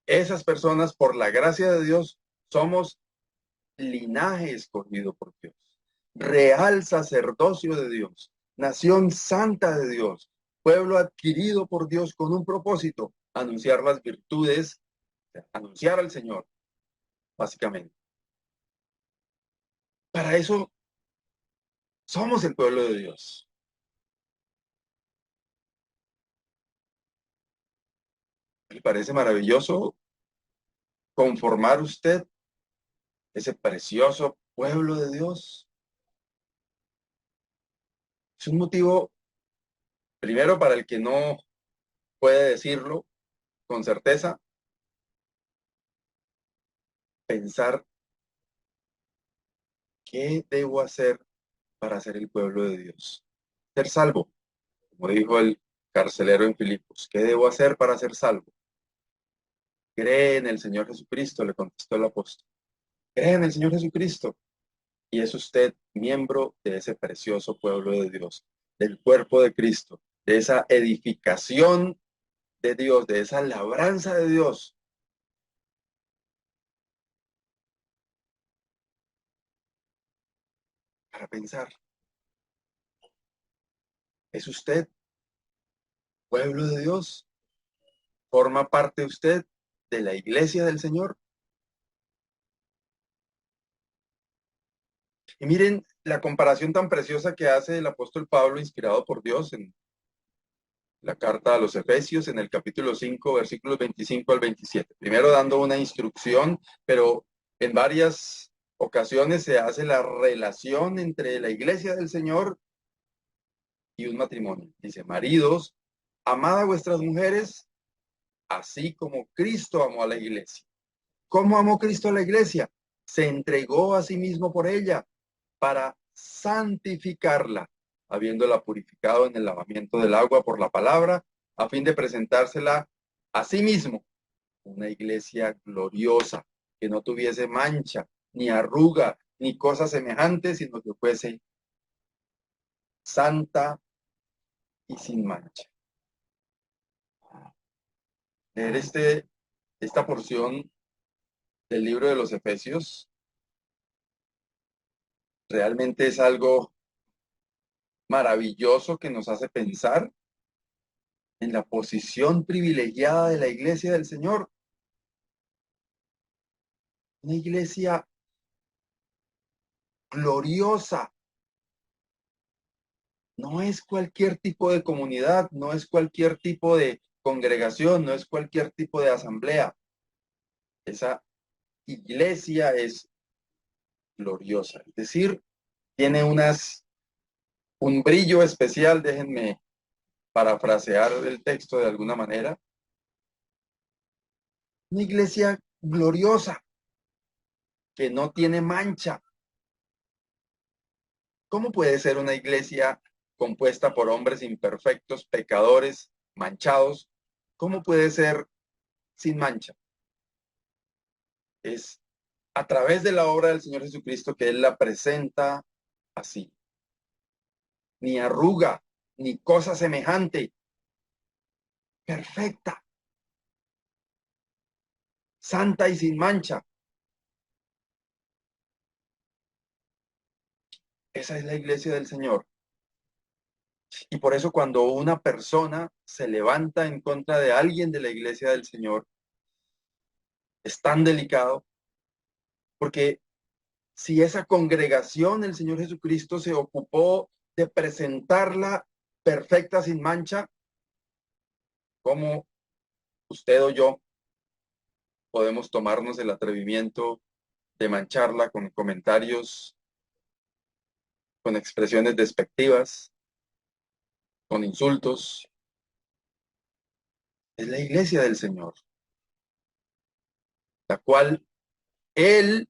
esas personas, por la gracia de Dios, somos linaje escogido por Dios, real sacerdocio de Dios, nación santa de Dios, pueblo adquirido por Dios con un propósito, anunciar las virtudes, anunciar al Señor, básicamente. Para eso somos el pueblo de Dios. ¿Le parece maravilloso conformar usted ese precioso pueblo de Dios? Es un motivo, primero, para el que no puede decirlo con certeza, pensar qué debo hacer para ser el pueblo de Dios. Ser salvo, como dijo el carcelero en Filipos. ¿Qué debo hacer para ser salvo? Cree en el Señor Jesucristo, le contestó el apóstol. Cree en el Señor Jesucristo y es usted miembro de ese precioso pueblo de Dios, del cuerpo de Cristo, de esa edificación de Dios, de esa labranza de Dios. Para pensar, ¿es usted pueblo de Dios? ¿Forma parte usted de la iglesia del Señor? Y miren la comparación tan preciosa que hace el apóstol Pablo, inspirado por Dios, en la carta a los Efesios, en el capítulo 5, versículos 25 al 27. Primero dando una instrucción, pero en varias ocasiones se hace la relación entre la iglesia del Señor y un matrimonio. Dice, maridos, amad a vuestras mujeres, así como Cristo amó a la iglesia. ¿Cómo amó Cristo a la iglesia? Se entregó a sí mismo por ella para santificarla, habiéndola purificado en el lavamiento del agua por la palabra, a fin de presentársela a sí mismo, una iglesia gloriosa, que no tuviese mancha, ni arruga, ni cosa semejante, sino que fuese santa y sin mancha. Leer esta porción del libro de los Efesios realmente es algo maravilloso que nos hace pensar en la posición privilegiada de la iglesia del Señor. Una iglesia gloriosa. No es cualquier tipo de comunidad, no es cualquier tipo de congregación, no es cualquier tipo de asamblea. Esa iglesia es gloriosa, es decir, tiene un brillo especial, déjenme parafrasear el texto de alguna manera. Una iglesia gloriosa, que no tiene mancha. ¿Cómo puede ser una iglesia compuesta por hombres imperfectos, pecadores, manchados? ¿Cómo puede ser sin mancha? Es a través de la obra del Señor Jesucristo que Él la presenta así. Ni arruga, ni cosa semejante. Perfecta, santa y sin mancha. Esa es la iglesia del Señor. Y por eso cuando una persona se levanta en contra de alguien de la iglesia del Señor, es tan delicado, porque si esa congregación, el Señor Jesucristo se ocupó de presentarla perfecta, sin mancha, ¿cómo usted o yo podemos tomarnos el atrevimiento de mancharla con comentarios, con expresiones despectivas, con insultos? Es la iglesia del Señor, la cual Él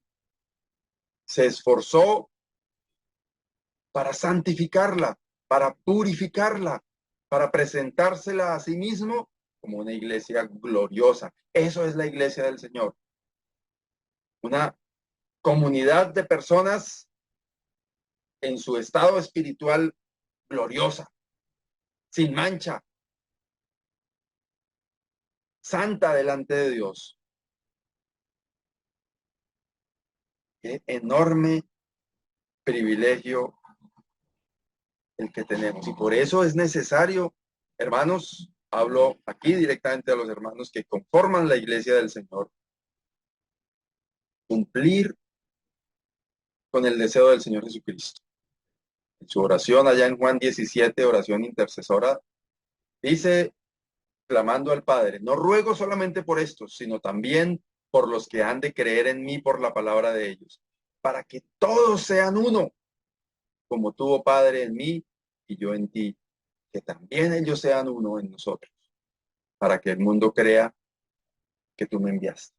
se esforzó para santificarla, para purificarla, para presentársela a sí mismo como una iglesia gloriosa. Eso es la iglesia del Señor. Una comunidad de personas en su estado espiritual gloriosa, sin mancha, santa delante de Dios. Qué enorme privilegio el que tenemos. Y por eso es necesario, hermanos, hablo aquí directamente a los hermanos que conforman la iglesia del Señor, cumplir con el deseo del Señor Jesucristo. En su oración allá en Juan 17, oración intercesora, dice, clamando al Padre, no ruego solamente por estos, sino también por los que han de creer en mí por la palabra de ellos, para que todos sean uno, como tú, oh Padre, en mí y yo en ti, que también ellos sean uno en nosotros, para que el mundo crea que tú me enviaste.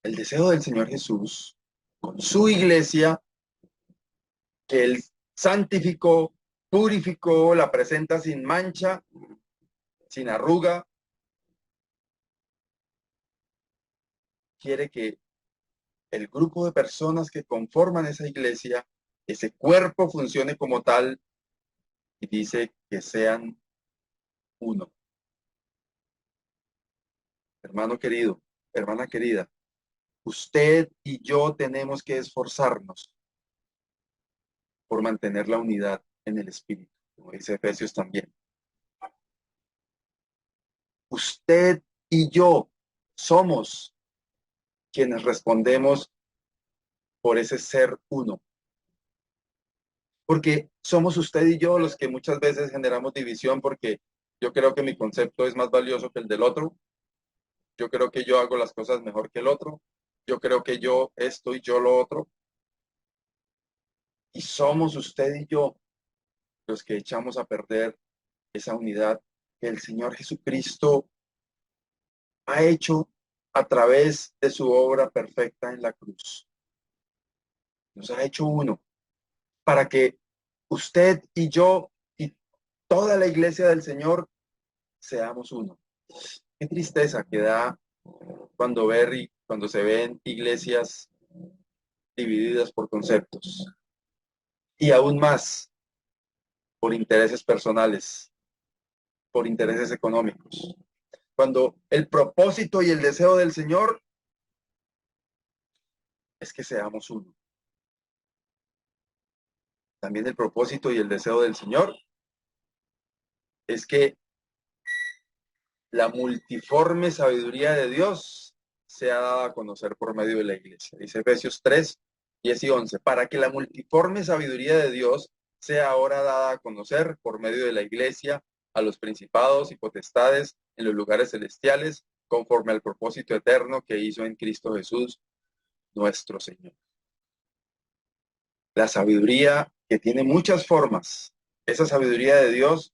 El deseo del Señor Jesús con su iglesia, que Él santificó, purificó, la presenta sin mancha, sin arruga, quiere que el grupo de personas que conforman esa iglesia, ese cuerpo funcione como tal, y dice que sean uno. Hermano querido, hermana querida, usted y yo tenemos que esforzarnos por mantener la unidad en el espíritu, como dice Efesios también. Usted y yo somos quienes respondemos por ese ser uno. Porque somos usted y yo los que muchas veces generamos división, porque yo creo que mi concepto es más valioso que el del otro. Yo creo que yo hago las cosas mejor que el otro. Yo creo que yo esto y yo lo otro. Y somos usted y yo los que echamos a perder esa unidad que el Señor Jesucristo ha hecho a través de su obra perfecta en la cruz. Nos ha hecho uno para que usted y yo y toda la iglesia del Señor seamos uno. Qué tristeza que da cuando se ven iglesias divididas por conceptos y aún más por intereses personales, por intereses económicos. Cuando el propósito y el deseo del Señor es que seamos uno. También el propósito y el deseo del Señor es que la multiforme sabiduría de Dios sea dada a conocer por medio de la iglesia. Dice Efesios 3, 10 y 11, para que la multiforme sabiduría de Dios sea ahora dada a conocer por medio de la iglesia a los principados y potestades en los lugares celestiales, conforme al propósito eterno que hizo en Cristo Jesús, nuestro Señor. La sabiduría, que tiene muchas formas, esa sabiduría de Dios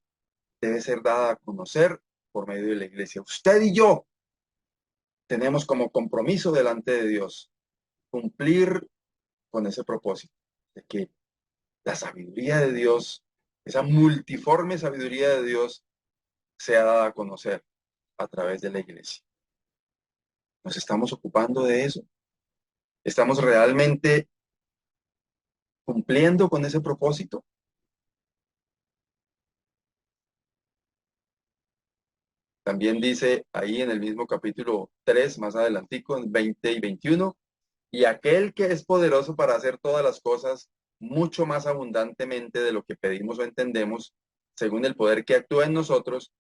debe ser dada a conocer por medio de la iglesia. Usted y yo tenemos como compromiso delante de Dios cumplir con ese propósito, de que la sabiduría de Dios, esa multiforme sabiduría de Dios, sea dada a conocer a través de la iglesia. ¿Nos estamos ocupando de eso? ¿Estamos realmente cumpliendo con ese propósito? También dice ahí en el mismo capítulo 3, más adelantico, en 20 y 21, y aquel que es poderoso para hacer todas las cosas mucho más abundantemente de lo que pedimos o entendemos, según el poder que actúa en nosotros,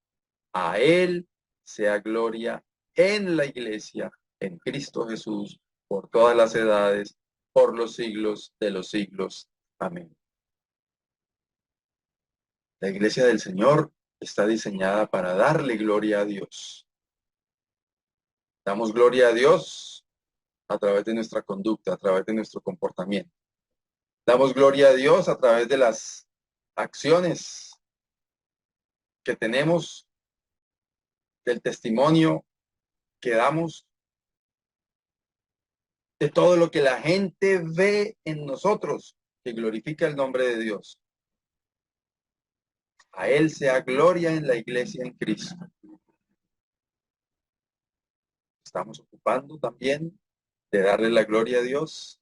a él sea gloria en la iglesia, en Cristo Jesús, por todas las edades, por los siglos de los siglos. Amén. La iglesia del Señor está diseñada para darle gloria a Dios. Damos gloria a Dios a través de nuestra conducta, a través de nuestro comportamiento. Damos gloria a Dios a través de las acciones que tenemos, del testimonio que damos, de todo lo que la gente ve en nosotros, que glorifica el nombre de Dios. A Él sea gloria en la iglesia en Cristo. Estamos ocupando también de darle la gloria a Dios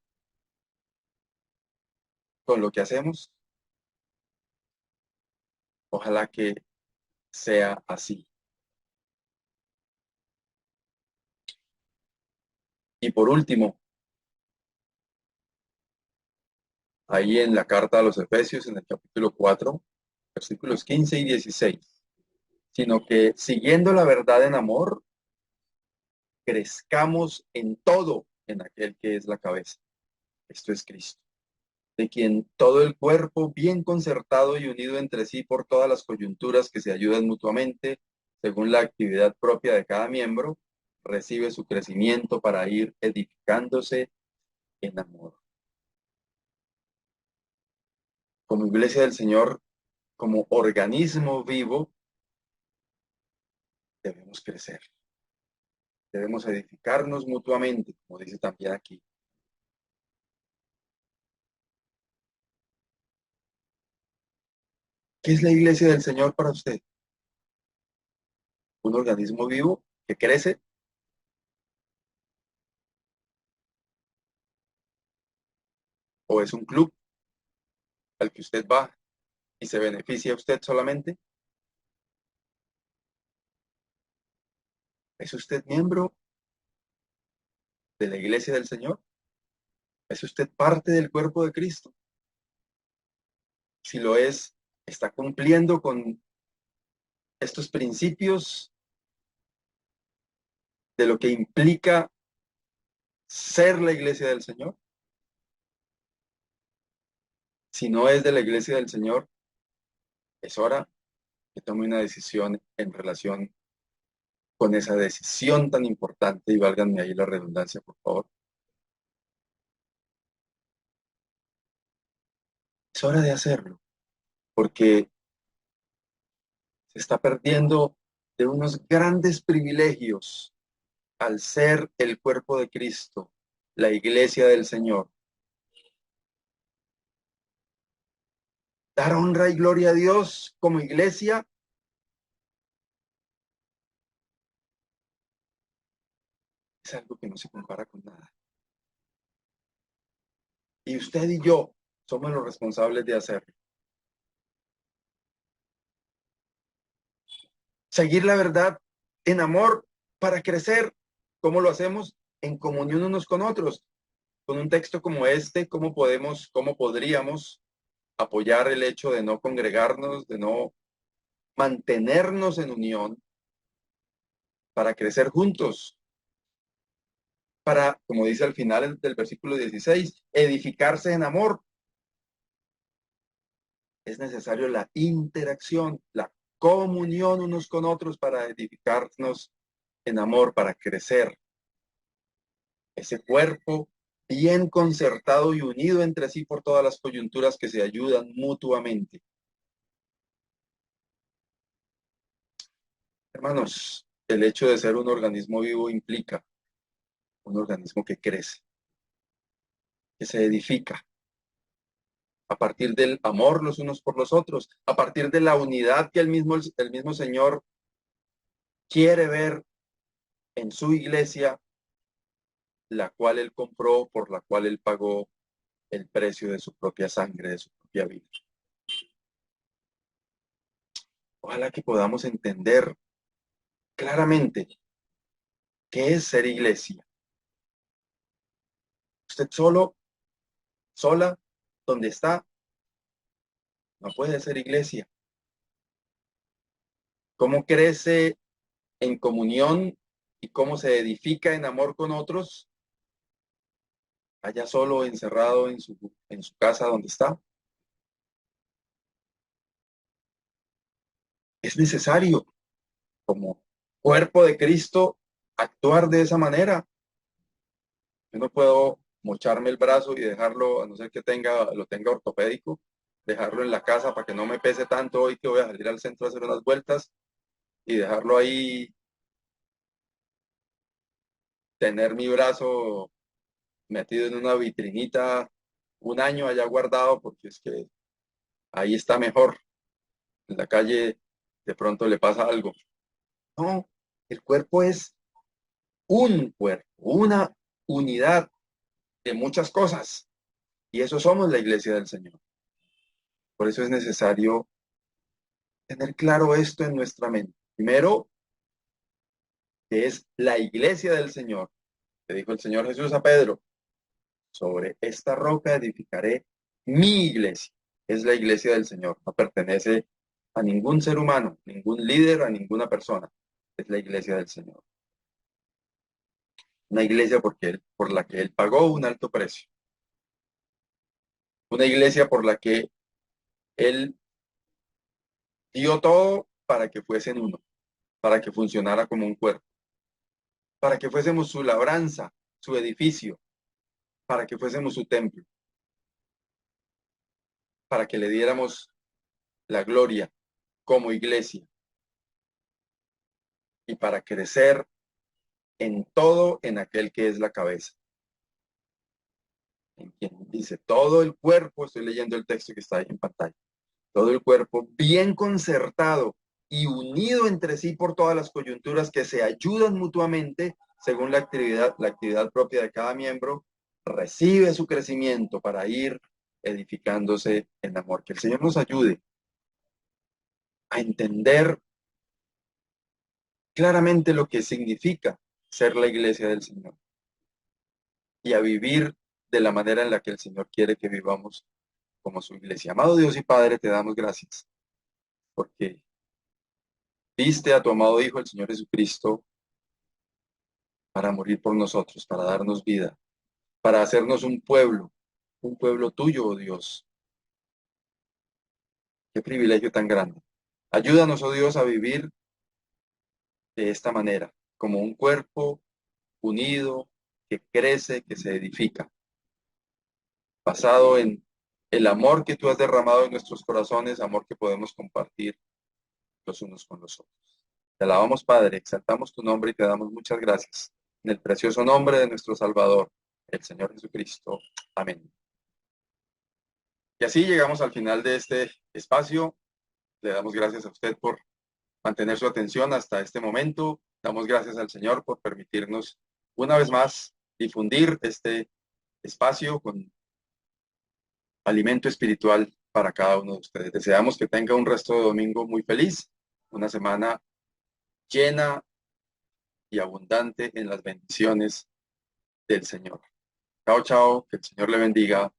con lo que hacemos. Ojalá que sea así. Y por último, ahí en la carta a los Efesios, en el capítulo 4, versículos 15 y 16, sino que siguiendo la verdad en amor, crezcamos en todo en aquel que es la cabeza. Esto es Cristo, de quien todo el cuerpo, bien concertado y unido entre sí por todas las coyunturas que se ayudan mutuamente, según la actividad propia de cada miembro, recibe su crecimiento para ir edificándose en amor. Como iglesia del Señor, como organismo vivo, debemos crecer. Debemos edificarnos mutuamente, como dice también aquí. ¿Qué es la iglesia del Señor para usted? ¿Un organismo vivo que crece? ¿O es un club al que usted va y se beneficia usted solamente? ¿Es usted miembro de la iglesia del Señor? ¿Es usted parte del cuerpo de Cristo? Si lo es, ¿está cumpliendo con estos principios de lo que implica ser la iglesia del Señor? Si no es de la iglesia del Señor, es hora que tome una decisión en relación con esa decisión tan importante, y válganme ahí la redundancia, por favor. Es hora de hacerlo, porque se está perdiendo de unos grandes privilegios al ser el cuerpo de Cristo, la iglesia del Señor. Dar honra y gloria a Dios como iglesia es algo que no se compara con nada. Y usted y yo somos los responsables de hacerlo. Seguir la verdad en amor para crecer. ¿Cómo lo hacemos? En comunión unos con otros. Con un texto como este, ¿cómo podríamos apoyar el hecho de no congregarnos, de no mantenernos en unión para crecer juntos? Para, como dice al final del versículo 16, edificarse en amor. Es necesario la interacción, la comunión unos con otros para edificarnos en amor, para crecer. Ese cuerpo bien concertado y unido entre sí por todas las coyunturas que se ayudan mutuamente. Hermanos, el hecho de ser un organismo vivo implica un organismo que crece, que se edifica a partir del amor los unos por los otros, a partir de la unidad que el mismo Señor quiere ver en su iglesia la cual Él compró, por la cual Él pagó el precio de su propia sangre, de su propia vida. Ojalá que podamos entender claramente qué es ser iglesia. Usted solo, sola, donde está, no puede ser iglesia. ¿Cómo crece en comunión y cómo se edifica en amor con otros? Allá solo, encerrado en su casa donde está. Es necesario, como cuerpo de Cristo, actuar de esa manera. Yo no puedo mocharme el brazo y dejarlo, a no ser que lo tenga ortopédico, dejarlo en la casa para que no me pese tanto hoy que voy a salir al centro a hacer unas vueltas y dejarlo ahí, tener mi brazo metido en una vitrinita un año allá guardado, porque es que ahí está mejor. En la calle de pronto le pasa algo. No, el cuerpo es un cuerpo, una unidad de muchas cosas. Y eso somos la iglesia del Señor. Por eso es necesario tener claro esto en nuestra mente. Primero, que es la iglesia del Señor. Que dijo el Señor Jesús a Pedro, sobre esta roca edificaré mi iglesia. Es la iglesia del Señor. No pertenece a ningún ser humano, ningún líder, a ninguna persona. Es la iglesia del Señor. Una iglesia por la que Él pagó un alto precio. Una iglesia por la que Él dio todo para que fuesen uno, para que funcionara como un cuerpo, para que fuésemos su labranza, su edificio, para que fuésemos su templo, para que le diéramos la gloria como iglesia y para crecer en todo en aquel que es la cabeza. En quien dice todo el cuerpo, estoy leyendo el texto que está ahí en pantalla, todo el cuerpo bien concertado y unido entre sí por todas las coyunturas que se ayudan mutuamente según la actividad propia de cada miembro, recibe su crecimiento para ir edificándose en amor. Que el Señor nos ayude a entender claramente lo que significa ser la iglesia del Señor y a vivir de la manera en la que el Señor quiere que vivamos como su iglesia. Amado Dios y Padre, te damos gracias porque diste a tu amado Hijo, el Señor Jesucristo, para morir por nosotros, para darnos vida, para hacernos un pueblo tuyo, oh Dios. Qué privilegio tan grande. Ayúdanos, oh Dios, a vivir de esta manera, como un cuerpo unido, que crece, que se edifica, basado en el amor que tú has derramado en nuestros corazones, amor que podemos compartir los unos con los otros. Te alabamos, Padre, exaltamos tu nombre y te damos muchas gracias. En el precioso nombre de nuestro Salvador, el Señor Jesucristo. Amén. Y así llegamos al final de este espacio. Le damos gracias a usted por mantener su atención hasta este momento. Damos gracias al Señor por permitirnos una vez más difundir este espacio con alimento espiritual para cada uno de ustedes. Deseamos que tenga un resto de domingo muy feliz, una semana llena y abundante en las bendiciones del Señor. Chao, chao, que el Señor le bendiga.